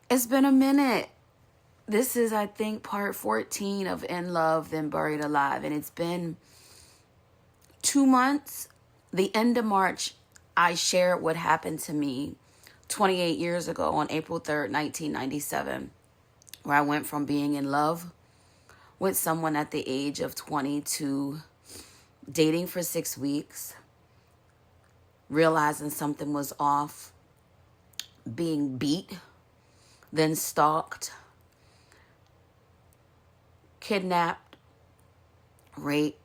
It's been a minute. This is, I think, part 14 of In Love, Then Buried Alive. And it's been 2 months. The end of March, I shared what happened to me 28 years ago on April 3rd, 1997, where I went from being in love with someone at the age of 20 to dating for 6 weeks, realizing something was off, being beat, then stalked, kidnapped, raped,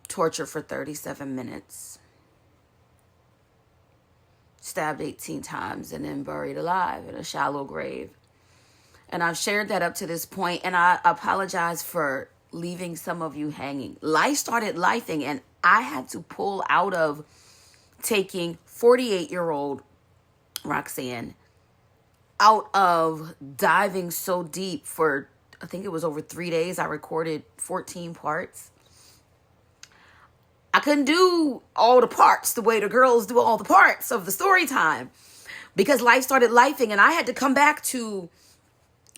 tortured for 37 minutes, stabbed 18 times, and then buried alive in a shallow grave. And I've shared that up to this point, and I apologize for leaving some of you hanging. Life started lifing, and I had to pull out of taking 48-year-old Roxanne out of diving so deep for, I think it was over 3 days. I recorded 14 parts. I couldn't do all the parts the way the girls do all the parts of the story time because life started lifing, and I had to come back to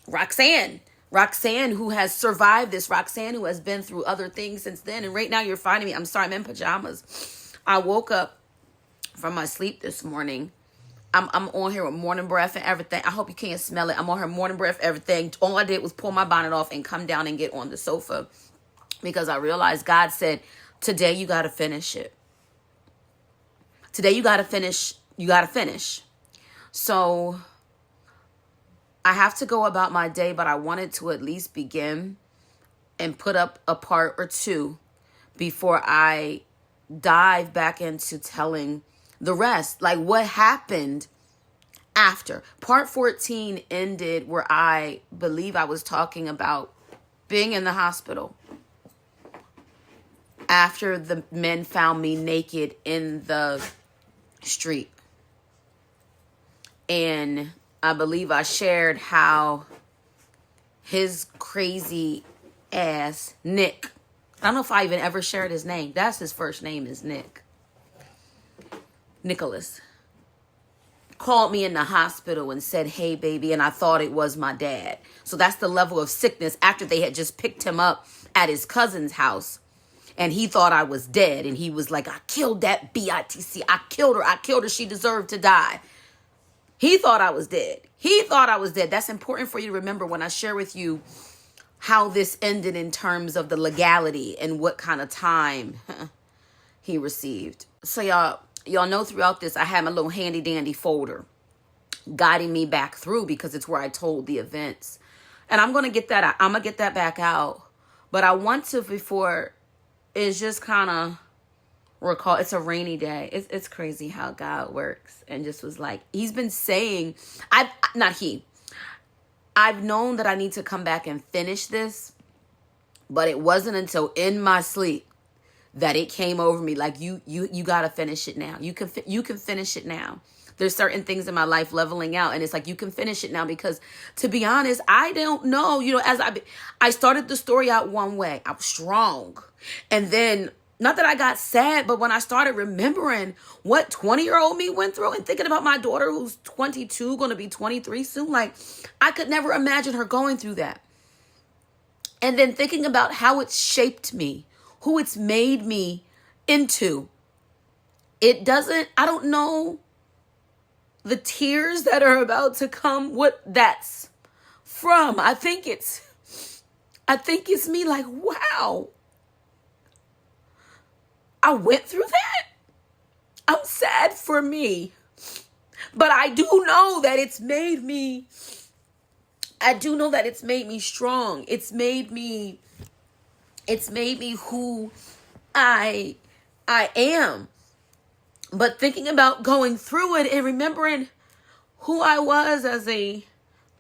Roxanne, who has survived this, Roxanne, who has been through other things since then. And right now you're finding me. I'm sorry, I'm in pajamas. I woke up from my sleep this morning. I'm on here with morning breath and everything. I hope you can't smell it. I'm on here morning breath, everything. All I did was pull my bonnet off and come down and get on the sofa because I realized God said, today you got to finish it. Today you got to finish. You got to finish. So I have to go about my day, but I wanted to at least begin and put up a part or two before I dive back into telling the rest, like what happened after. Part 14 ended where I believe I was talking about being in the hospital after the men found me naked in the street. And I believe I shared how his crazy ass, Nick, I don't know if I even ever shared his name. That's his first name is Nick. Nicholas called me in the hospital and said, hey, baby, and I thought it was my dad. So that's the level of sickness after they had just picked him up at his cousin's house. And he thought I was dead. And he was like, I killed that bitch. I killed her. She deserved to die. He thought I was dead. That's important for you to remember when I share with you how this ended in terms of the legality and what kind of time he received. So y'all know throughout this, I had my little handy dandy folder guiding me back through because it's where I told the events. And I'm going to get that out. I'm going to get that back out. But I want to, before it's just kind of recall, it's a rainy day. It's crazy how God works. And just was like, he's been saying, I've known that I need to come back and finish this, but it wasn't until in my sleep that it came over me like, you got to finish it now. You can finish it now. There's certain things in my life leveling out, and it's like, you can finish it now because, to be honest, I don't know. As I started the story out one way, I was strong. And then, not that I got sad, but when I started remembering what 20-year-old me went through and thinking about my daughter who's 22, going to be 23 soon, like, I could never imagine her going through that. And then thinking about how it's shaped me, who it's made me into. I don't know the tears that are about to come, what that's from. I think it's me like, wow, I went through that. I'm sad for me, but I do know that it's made me strong. It's made me who I am. But thinking about going through it and remembering who I was as a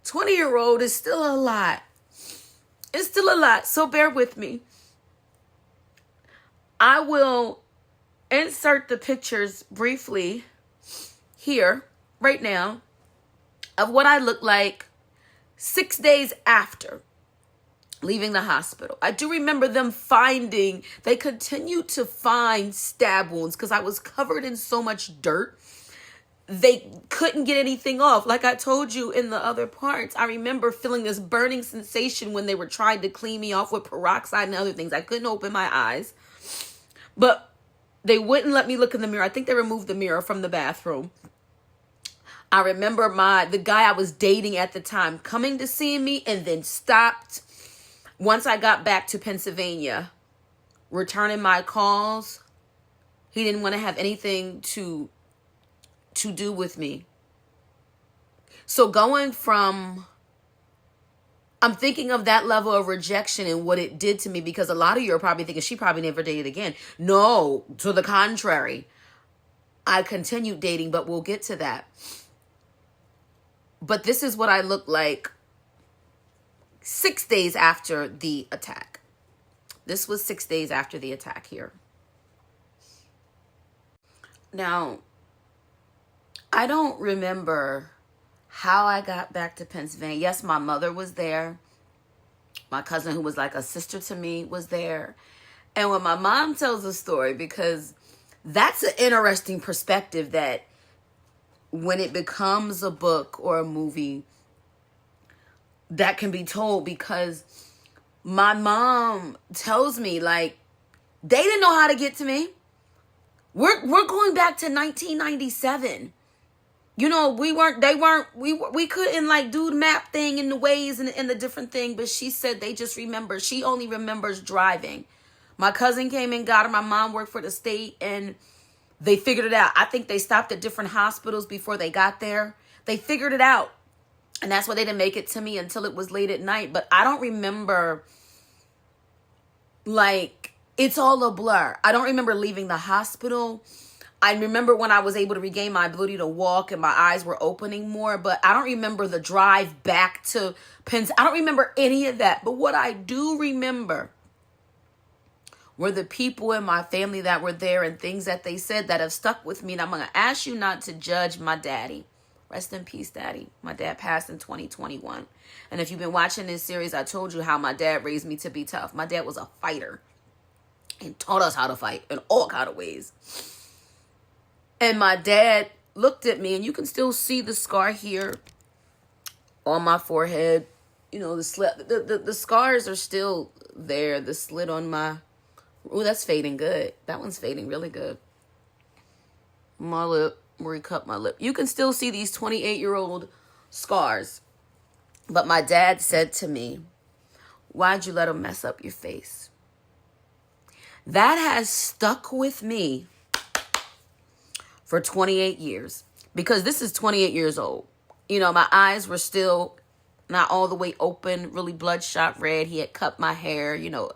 20-year-old is still a lot. It's still a lot. So bear with me. I will insert the pictures briefly here, right now, of what I look like 6 days after leaving the hospital. I do remember them they continued to find stab wounds because I was covered in so much dirt they couldn't get anything off. Like I told you in the other parts, I remember feeling this burning sensation when they were trying to clean me off with peroxide and other things. I couldn't open my eyes, but they wouldn't let me look in the mirror. I think they removed the mirror from the bathroom. I remember the guy I was dating at the time coming to see me and then stopped once I got back to Pennsylvania, returning my calls. He didn't want to have anything to do with me. So going from, I'm thinking of that level of rejection and what it did to me, because a lot of you are probably thinking she probably never dated again. No, to the contrary. I continued dating, but we'll get to that. But this is what I looked like 6 days after the attack. This was 6 days after the attack here. Now, I don't remember how I got back to Pennsylvania. Yes, my mother was there. My cousin, who was like a sister to me, was there. And when my mom tells the story, because that's an interesting perspective, that when it becomes a book or a movie, that can be told, because my mom tells me, like, they didn't know how to get to me. We're going back to 1997. You know, we couldn't like do the map thing and the ways and the different thing. But she said they just remember. She only remembers driving. My cousin came and got her. My mom worked for the state and they figured it out. I think they stopped at different hospitals before they got there. They figured it out. And that's why they didn't make it to me until it was late at night. But I don't remember, like, it's all a blur. I don't remember leaving the hospital. I remember when I was able to regain my ability to walk and my eyes were opening more, but I don't remember the drive back to Penn. I don't remember any of that. But what I do remember were the people in my family that were there and things that they said that have stuck with me. And I'm going to ask you not to judge my daddy. Rest in peace, Daddy. My dad passed in 2021. And if you've been watching this series, I told you how my dad raised me to be tough. My dad was a fighter and taught us how to fight in all kind of ways. And my dad looked at me, and you can still see the scar here on my forehead. You know, the scars are still there. The slit on my, oh, that's fading good. That one's fading really good. My lip, where he cut my lip. You can still see these 28-year-old scars. But my dad said to me, why'd you let him mess up your face? That has stuck with me for 28 years, because this is 28 years old. You know, my eyes were still not all the way open, really bloodshot red. He had cut my hair. You know,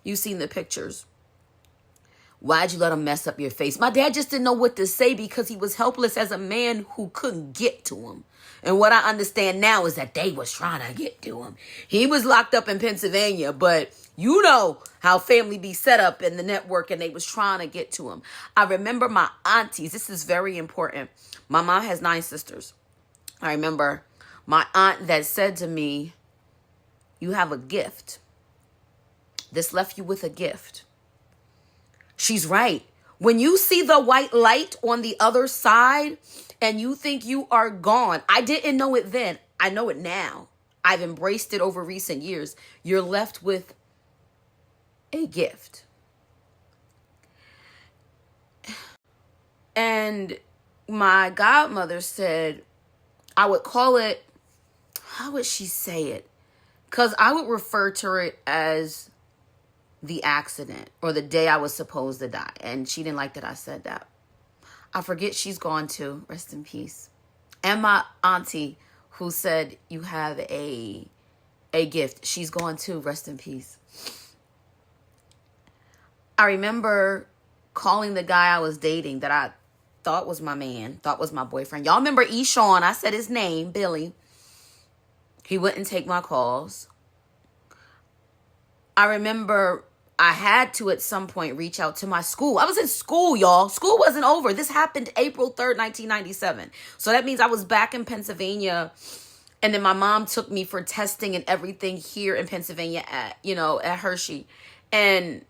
you've seen the pictures. Why'd you let him mess up your face? My dad just didn't know what to say, because he was helpless as a man who couldn't get to him. And what I understand now is that they was trying to get to him. He was locked up in Pennsylvania, but you know how family be set up in the network, and they was trying to get to him. I remember my aunties. This is very important. My mom has 9 sisters. I remember my aunt that said to me, you have a gift. This left you with a gift. She's right. When you see the white light on the other side and you think you are gone, I didn't know it then. I know it now. I've embraced it over recent years. You're left with a gift. And my godmother said, I would call it, how would she say it? Because I would refer to it as the accident or the day I was supposed to die. And she didn't like that I said that. I forget, she's gone too. Rest in peace. And my auntie who said you have a gift. She's gone too. Rest in peace. I remember calling the guy I was dating that I thought was my man, thought was my boyfriend. Y'all remember Eshawn? I said his name, Billy. He wouldn't take my calls. I remember I had to at some point reach out to my school. I was in school, y'all. School wasn't over. This happened April 3rd, 1997. So that means I was back in Pennsylvania. And then my mom took me for testing and everything here in Pennsylvania at Hershey. And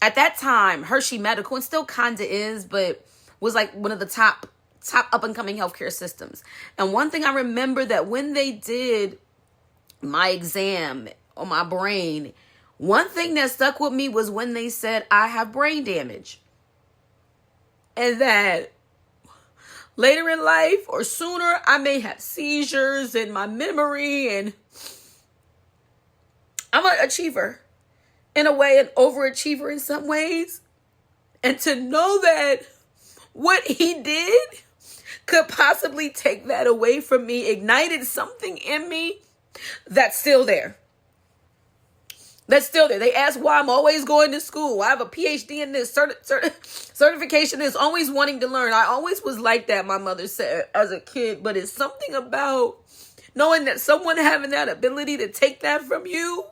at that time, Hershey Medical, and still kind of is, but was like one of the top top up and coming healthcare systems. And one thing I remember that when they did my exam on my brain, one thing that stuck with me was when they said I have brain damage. And that later in life or sooner, I may have seizures in my memory. And I'm an achiever in a way, an overachiever in some ways. And to know that what he did could possibly take that away from me ignited something in me that's still there. That's still there. They ask why I'm always going to school. I have a PhD in this, certification is always wanting to learn. I always was like that, my mother said, as a kid. But it's something about knowing that someone having that ability to take that from you,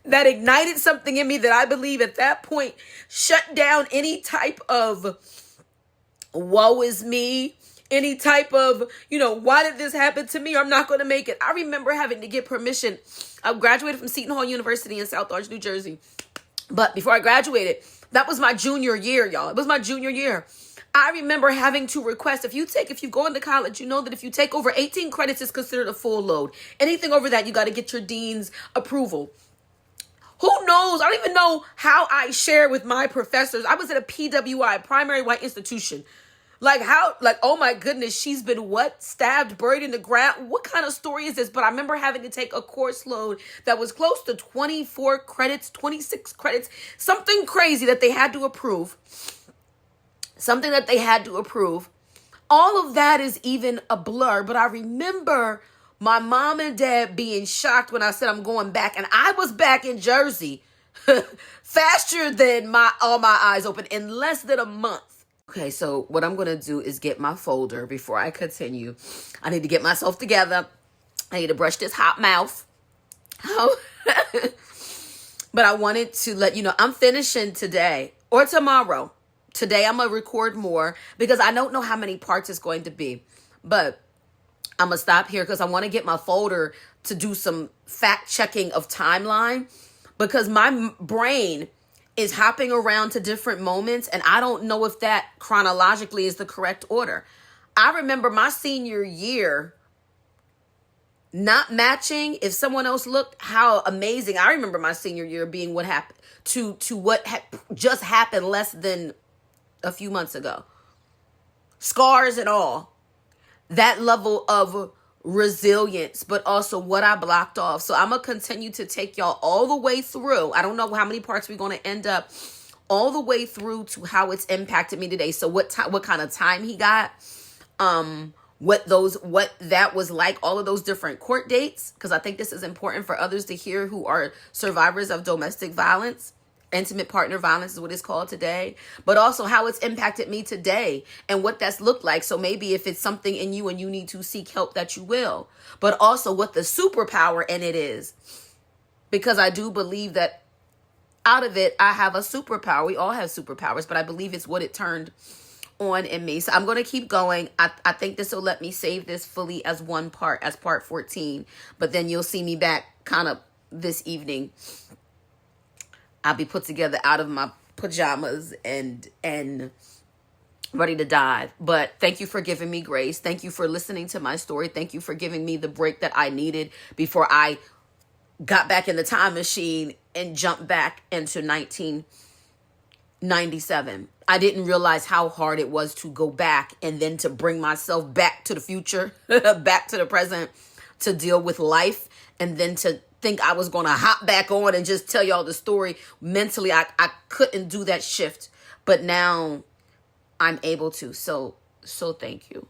that ignited something in me that I believe at that point shut down any type of woe is me, any type of, why did this happen to me? I'm not going to make it. I remember having to get permission. I graduated from Seton Hall University in South Orange, New Jersey. But before I graduated, that was my junior year, y'all. It was my junior year. I remember having to request, if you go into college, you know that if you take over 18 credits, it's considered a full load. Anything over that, you got to get your dean's approval. Who knows? I don't even know how I share with my professors. I was at a PWI, primary white institution. Oh my goodness, she's been what? Stabbed, buried in the ground. What kind of story is this? But I remember having to take a course load that was close to 24 credits, 26 credits, something crazy that they had to approve. All of that is even a blur, but I remember my mom and dad being shocked when I said I'm going back, and I was back in Jersey faster than all my eyes open in less than a month. Okay, so what I'm going to do is get my folder before I continue. I need to get myself together. I need to brush this hot mouth. But I wanted to let you know I'm finishing today or tomorrow. Today I'm going to record more because I don't know how many parts it's going to be. But I'm going to stop here because I want to get my folder to do some fact checking of timeline because my brain is hopping around to different moments, and I don't know if that chronologically is the correct order. I remember my senior year not matching. If someone else looked, how amazing. I remember my senior year being what happened to what just happened less than a few months ago. Scars and all. That level of resilience, but also what I blocked off. So I'm going to continue to take y'all all the way through. I don't know how many parts we're going to end up, all the way through to how it's impacted me today. So what kind of time he got, what that was like, all of those different court dates, because I think this is important for others to hear who are survivors of domestic violence. Intimate partner violence is what it's called today, but also how it's impacted me today and what that's looked like. So maybe if it's something in you and you need to seek help, that you will, but also what the superpower in it is, because I do believe that out of it, I have a superpower. We all have superpowers, but I believe it's what it turned on in me. So I'm going to keep going. I think this will let me save this fully as one part, as part 14, but then you'll see me back kind of this evening. I'll be put together out of my pajamas and ready to dive. But thank you for giving me grace. Thank you for listening to my story. Thank you for giving me the break that I needed before I got back in the time machine and jumped back into 1997. I didn't realize how hard it was to go back and then to bring myself back to the future, back to the present, to deal with life, and then to think I was going to hop back on and just tell y'all the story. Mentally, I couldn't do that shift, but now I'm able to. So thank you.